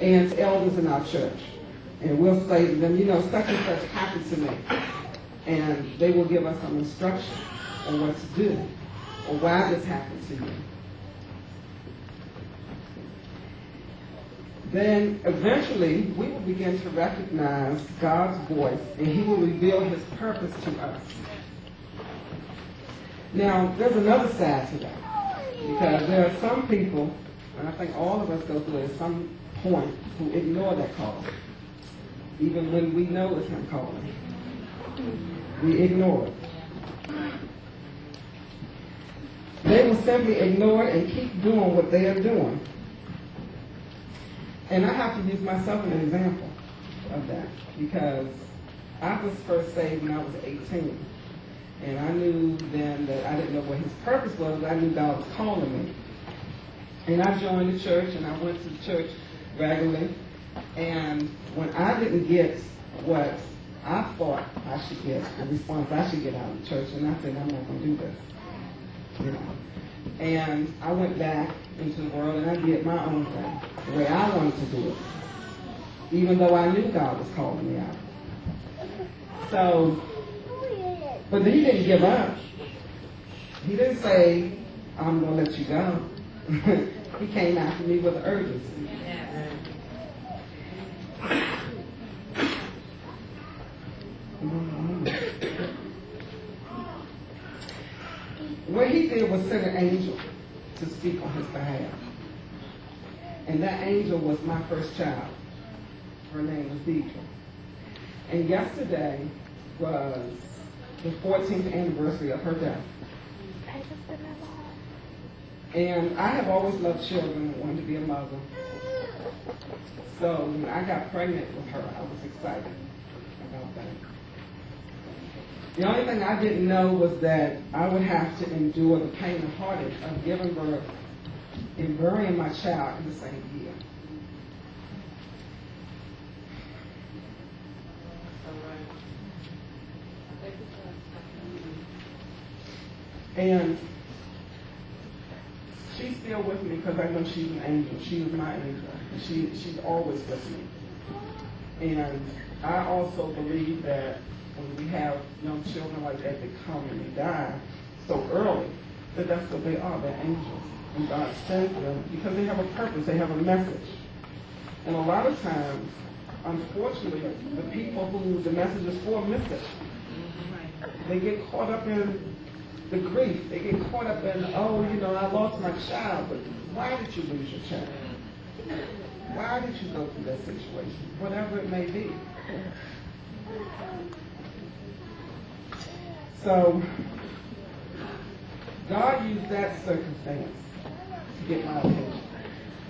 and elders in our church. And we'll say to them, such and such happened to me. And they will give us some instruction on what to do or why this happened to you. Then eventually we will begin to recognize God's voice, and He will reveal His purpose to us. Now, there's another side to that, because there are some people, and I think all of us go through it at some point, who ignore that call, even when we know it's Him calling. We ignore it. They will simply ignore it and keep doing what they are doing. And I have to use myself as an example of that, because I was first saved when I was 18. And I knew then that I didn't know what His purpose was, but I knew God was calling me. And I joined the church, and I went to the church regularly. And when I didn't get what I thought I should get, the response I should get out of the church, and I said, I'm not going to do this. And I went back into the world, and I did my own thing, the way I wanted to do it, even though I knew God was calling me out. So, but He didn't give up. He didn't say, I'm going to let you go. He came after me with urgency. What He did was send an angel to speak on His behalf. And that angel was my first child. Her name was Deidre. And yesterday was the 14th anniversary of her death. And I have always loved children and wanted to be a mother. So when I got pregnant with her, I was excited about that. The only thing I didn't know was that I would have to endure the pain and heartache of giving birth and burying my child in the same year. And she's still with me because I know she's an angel. She is my angel. And she's always with me. And I also believe that when we have young children like that, they come and they die so early, that's what they are. They're angels. And God sends them because they have a purpose. They have a message. And a lot of times, unfortunately, the people who the message is for miss it. They get caught up in the grief. They get caught up in, I lost my child. But why did you lose your child? Why did you go through that situation? Whatever it may be. So, God used that circumstance to get my attention.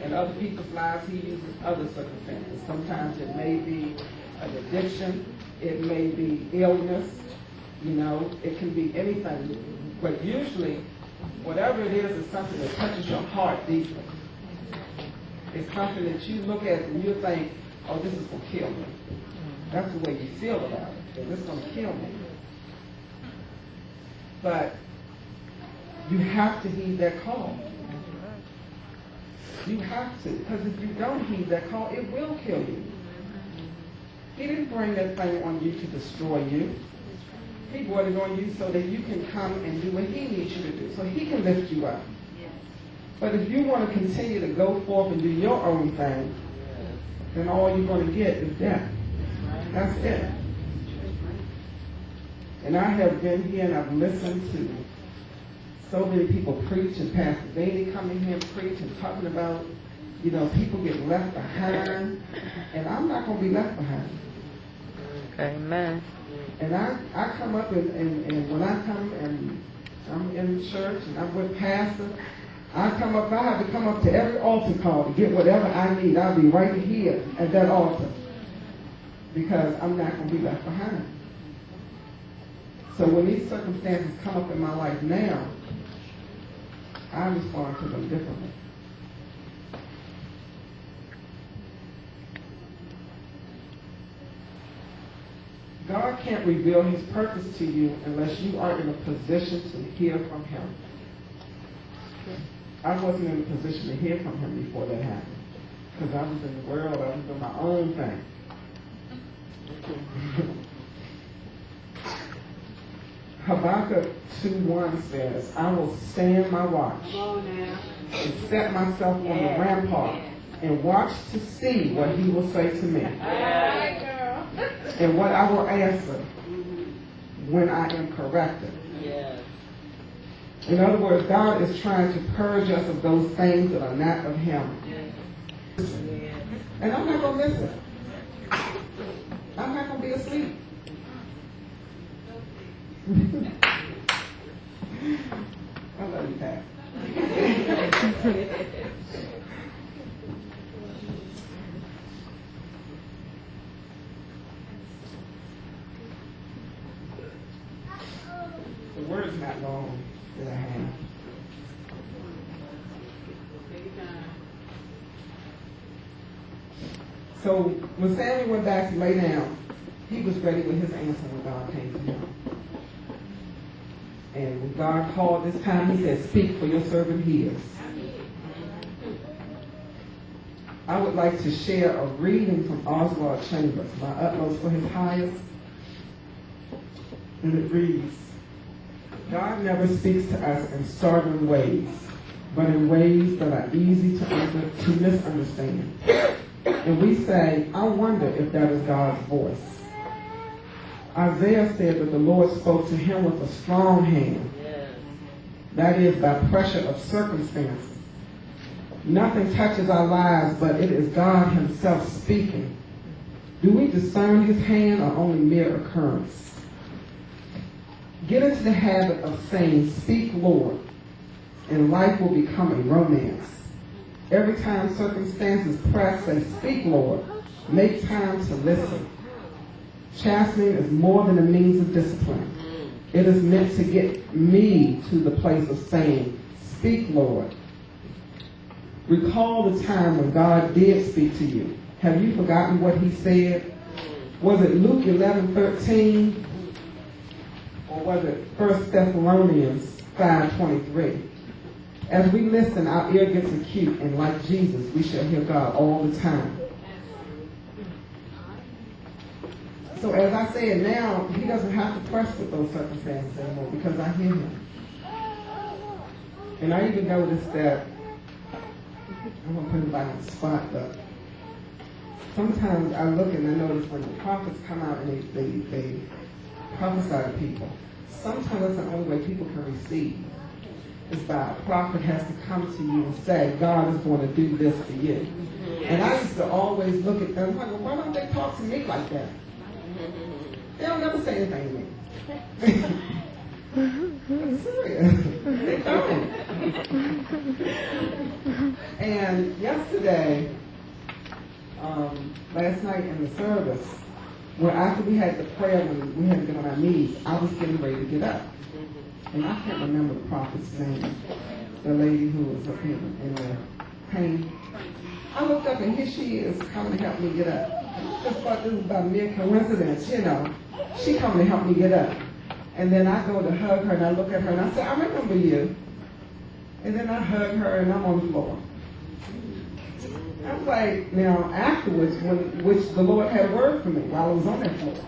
In other people's lives, He uses other circumstances. Sometimes it may be an addiction. It may be illness. It can be anything. But usually, whatever it is something that touches your heart deeply. It's something that you look at and you think, oh, this is going to kill me. That's the way you feel about it. This is going to kill me. But you have to heed that call. You have to. Because if you don't heed that call, it will kill you. He didn't bring that thing on you to destroy you. He brought it on you so that you can come and do what He needs you to do. So He can lift you up. But if you want to continue to go forth and do your own thing, then all you're going to get is death. That's it. And I have been here and I've listened to so many people preach, and Pastor Vaney coming here and preach and talking about, people get left behind. And I'm not going to be left behind. Amen. And I come up and when I come and I'm in church and I'm with Pastor, I have to come up to every altar call to get whatever I need. I'll be right here at that altar because I'm not going to be left behind. So when these circumstances come up in my life now, I respond to them differently. God can't reveal His purpose to you unless you are in a position to hear from Him. I wasn't in a position to hear from Him before that happened. because I was in the world, I was doing my own thing. Habakkuk 2:1 says, I will stand my watch and set myself on the rampart and watch to see what he will say to me and what I will answer when I am corrected. In other words, God is trying to purge us of those things that are not of him. And I'm not going to miss it. I'm not going to be asleep. I love you, Pat. The word's not long that I have. So when Samuel went back to lay down, he was ready with his answer when God came to him. And when God called this time, he said, speak, for your servant hears. I would like to share a reading from Oswald Chambers, My Utmost for His Highest. And it reads, God never speaks to us in startling ways, but in ways that are easy to misunderstand. And we say, I wonder if that is God's voice. Isaiah said that the Lord spoke to him with a strong hand. That is, by pressure of circumstances. Nothing touches our lives, but it is God himself speaking. Do we discern his hand or only mere occurrence? Get into the habit of saying, speak, Lord, and life will become a romance. Every time circumstances press, say, speak, Lord. Make time to listen. Chastening is more than a means of discipline. It is meant to get me to the place of saying, speak, Lord. Recall the time when God did speak to you. Have you forgotten what he said? Was it Luke 11:13? Or was it 1 Thessalonians 5:23? As we listen, our ear gets acute, and like Jesus, we shall hear God all the time. So as I said, now he doesn't have to press with those circumstances anymore because I hear him. And I even noticed that, I'm going to put everybody on the spot, but sometimes I look and I notice when the prophets come out and they prophesy to people, sometimes that's the only way people can receive. Is by a prophet has to come to you and say, God is going to do this for you. And I used to always look at them, like, well, why don't they talk to me like that? They don't never say anything to me. I'm serious. They don't. And yesterday, last night in the service, well, after we had the prayer, when we had to get on our knees, I was getting ready to get up. And I can't remember the prophet's name, the lady who was up here in the pain. I looked up and here she is coming to help me get up. I just thought this was about mere coincidence, you know. She coming to help me get up. And then I go to hug her and I look at her and I say, I remember you. And then I hug her and I'm on the floor. I was like, now afterwards, which the Lord had a word for me while I was on that floor.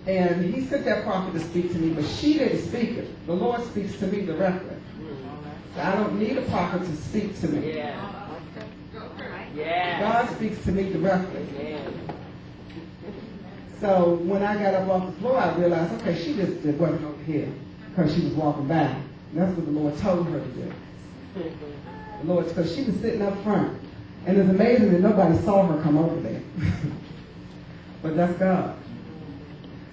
And he sent that prophet to speak to me, but she didn't speak it. The Lord speaks to me directly. So I don't need a prophet to speak to me. God speaks to me directly. So when I got up off the floor, I realized, okay, she just wasn't over here because she was walking by. And that's what the Lord told her to do. The Lord, because she was sitting up front. And it's amazing that nobody saw her come over there. But that's God.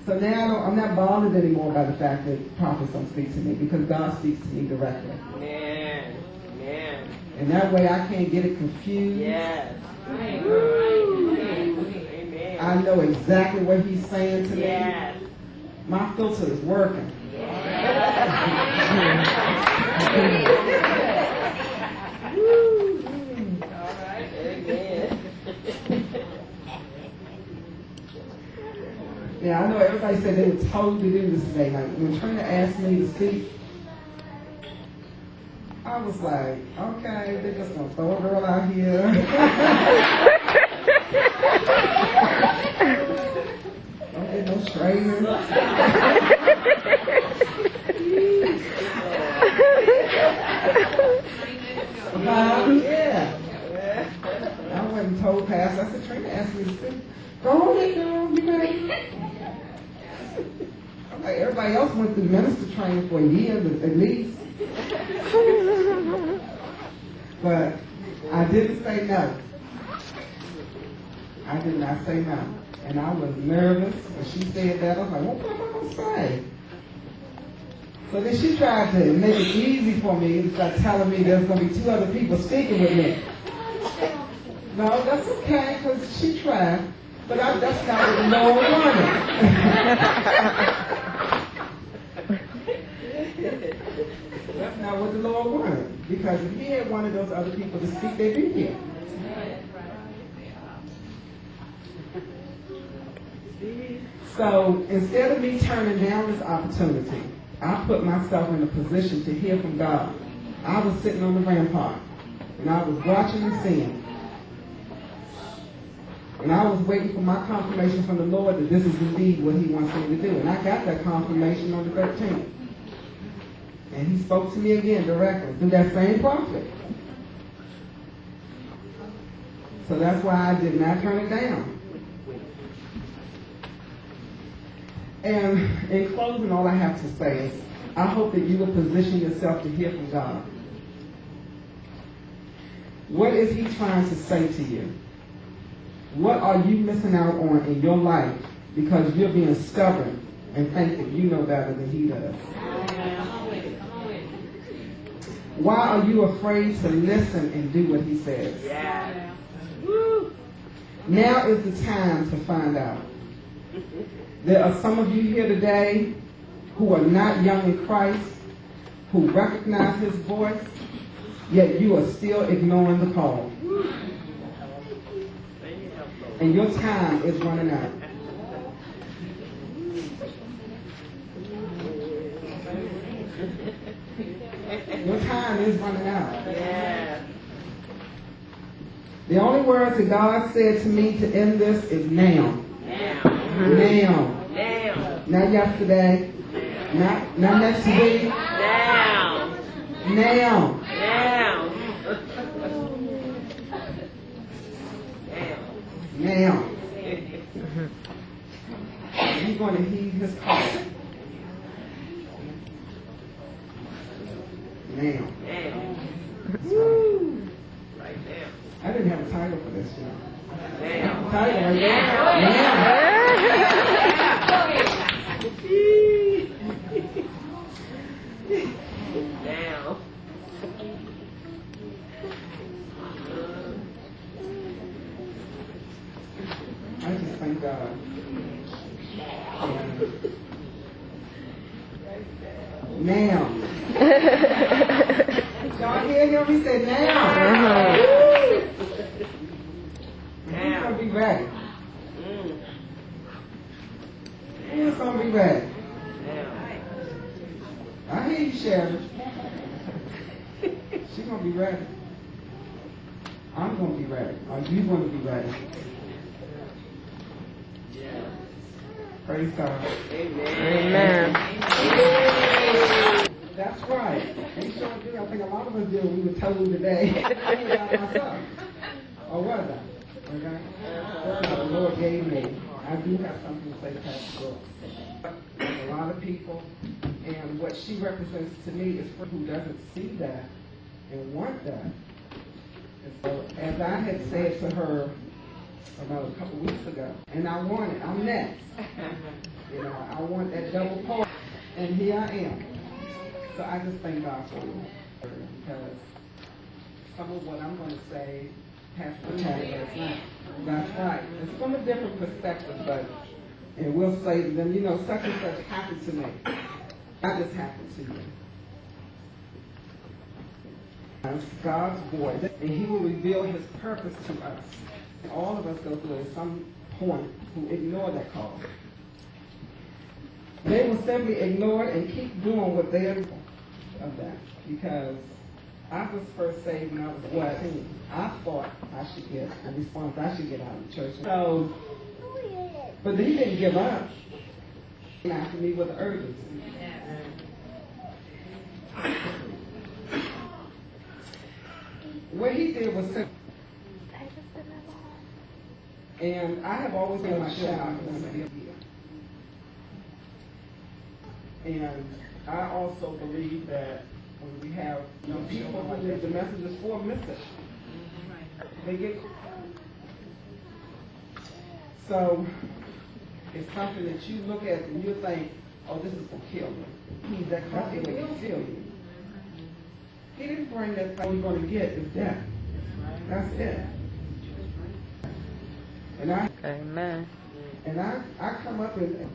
So now I'm not bothered anymore by the fact that prophets don't speak to me because God speaks to me directly. Amen. Amen. And that way I can't get it confused. Yes. Amen. I know exactly what he's saying to me. Yes. My filter is working. Yeah, I know everybody said they would totally do this today. Like when Trina asked me to speak, I was like, okay, they're just going to throw a girl out here. Don't get no straightener. Yeah. I went and told Pastor, I said, Trina asked me to speak. Go ahead, girl, you ready? I'm like, everybody else went through minister training for a year at least. But I didn't say no. I did not say no. And I was nervous when she said that. I was like, what am I going to say? So then she tried to make it easy for me and start telling me there's going to be 2 other people speaking with me. No, that's okay, because she tried. But that's not what the Lord wanted. That's not what the Lord wanted. Because if He had wanted those other people to speak, they'd be here. So instead of me turning down this opportunity, I put myself in a position to hear from God. I was sitting on the rampart, and I was watching and seeing. And I was waiting for my confirmation from the Lord that this is indeed what He wants me to do. And I got that confirmation on the 13th. And He spoke to me again directly through that same prophet. So that's why I did not turn it down. And in closing, all I have to say is, I hope that you will position yourself to hear from God. What is He trying to say to you? What are you missing out on in your life because you're being stubborn and think that you know better than He does? Why are you afraid to listen and do what He says? Now is the time to find out. There are some of you here today who are not young in Christ, who recognize His voice, yet you are still ignoring the call. And your time is running out. Your time is running out. Yeah. The only words that God said to me to end this is now. Now. Not yesterday. Not next week. Now. Now. Now. You're going to heed His call. Now. Woo. I didn't have a title for this, you know. Title right now. Now. I just thank God. Now. Y'all hear him? He said now. He's going to be ready. He's going to be ready. I hear you, Sharon. She's going to be ready. I'm going to be ready. Are you going to be ready? Praise God. Amen. That's right. We sure do. I think a lot of us do. We were told today. I ain't got myself. Or was I? Okay? That's what the Lord gave me. I do have something to say to Pastor Brooks. There's a lot of people, and what she represents to me is for who doesn't see that and want that. And so, as I had said to her about a couple weeks ago, and I want it. I'm next. You know, I want that double part, and here I am. So I just thank God for you, because some of what I'm going to say has to happen last night. That's right. It's from a different perspective, but and we'll say to them, you know, such and such happened to me. That just happened to you. It's God's voice, and He will reveal His purpose to us. And all of us go through at some point who ignore that call. They will simply ignore it and keep doing what they are of that, because I was first saved when I was 14. I thought I should get a response. I should get out of the church. So, but he didn't give up. After me with urgency. What he did was simple. And I have always been my child. And I also believe that when we have young people who the message is for, miss it. They get. So it's something that you look at and you think, oh, this is going to kill me. That's the way you feel you. He didn't bring that thing you're going to get is death. That's it. And Amen. I come up and